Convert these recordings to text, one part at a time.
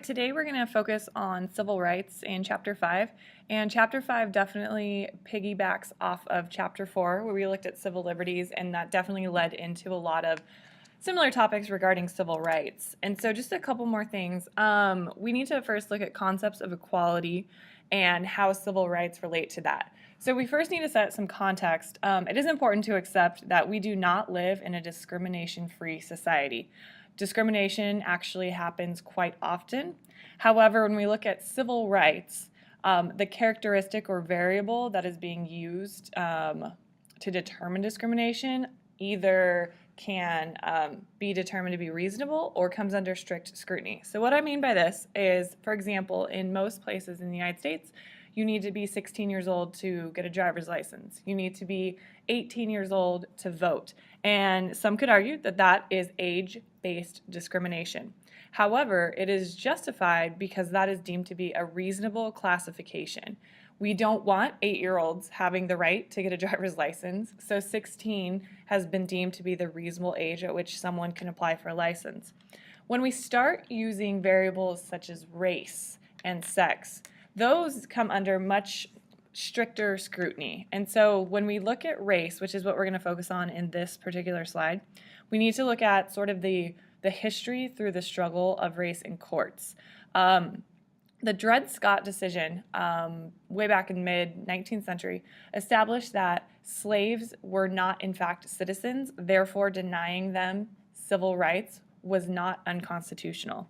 right, today we're going to focus on civil rights in Chapter 5, and Chapter 5 definitely piggybacks off of Chapter 4, where we looked at civil liberties, and that definitely led into a lot of similar topics regarding civil rights. And so just a couple more things. We need to first look at concepts of equality and how civil rights relate to that. So we first need to set some context. It is important to accept that we do not live in a discrimination-free society. Discrimination actually happens quite often. However, when we look at civil rights, the characteristic or variable that is being used to determine discrimination either can be determined to be reasonable or comes under strict scrutiny. So what I mean by this is, for example, in most places in the United States, you need to be 16 years old to get a driver's license. You need to be 18 years old to vote. And some could argue that that is age-based discrimination. However, it is justified because that is deemed to be a reasonable classification. We don't want 8-year-olds having the right to get a driver's license, so 16 has been deemed to be the reasonable age at which someone can apply for a license. When we start using variables such as race and sex, those come under much stricter scrutiny. And so when we look at race, which is what we're going to focus on in this particular slide, we need to look at sort of the history through the struggle of race in courts. The Dred Scott decision, way back in mid-19th century, established that slaves were not in fact citizens, therefore denying them civil rights was not unconstitutional.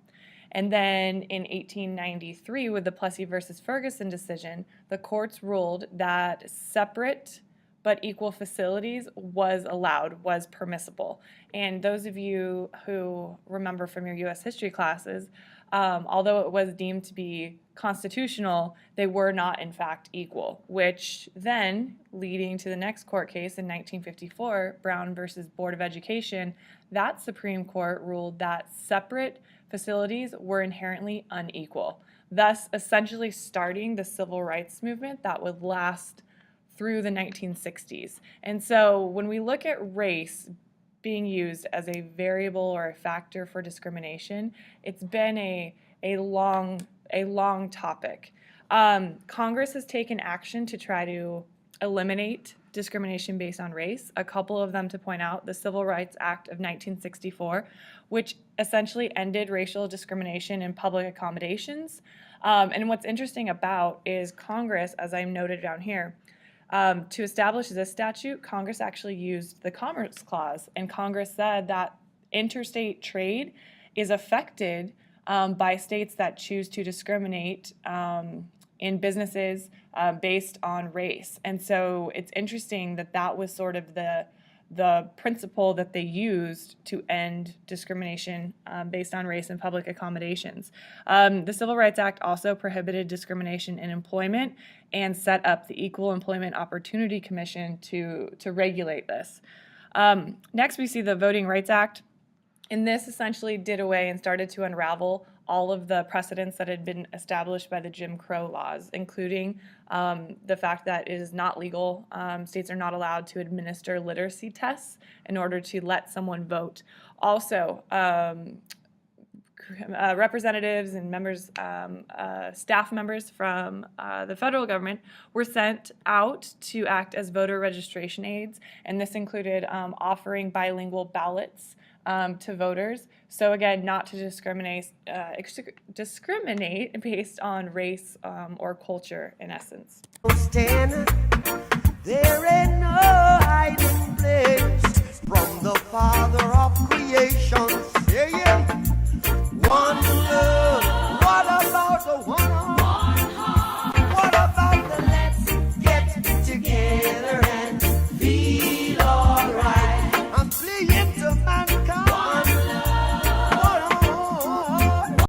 And then in 1893, with the Plessy versus Ferguson decision, the courts ruled that separate but equal facilities was allowed, was permissible. And those of you who remember from your U.S. history classes, although it was deemed to be constitutional, they were not in fact equal, which then, leading to the next court case in 1954, Brown versus Board of Education, that Supreme Court ruled that separate facilities were inherently unequal, thus essentially starting the civil rights movement that would last through the 1960s. And so when we look at race being used as a variable or a factor for discrimination, it's been a long topic. Congress has taken action to try to eliminate discrimination based on race. A couple of them to point out: the Civil Rights Act of 1964, which essentially ended racial discrimination in public accommodations. And what's interesting about is Congress, as I noted down here, to establish this statute, Congress actually used the Commerce Clause, and Congress said that interstate trade is affected by states that choose to discriminate in businesses based on race. And so it's interesting that that was sort of the principle that they used to end discrimination based on race in public accommodations. The Civil Rights Act also prohibited discrimination in employment and set up the Equal Employment Opportunity Commission to regulate this. Next, we see the Voting Rights Act. And this essentially did away and started to unravel all of the precedents that had been established by the Jim Crow laws, including the fact that it is not legal. States are not allowed to administer literacy tests in order to let someone vote. Also, representatives and members, staff members from the federal government were sent out to act as voter registration aides, and this included offering bilingual ballots to voters. So again, not to discriminate based on race or culture, in essence. There ain't no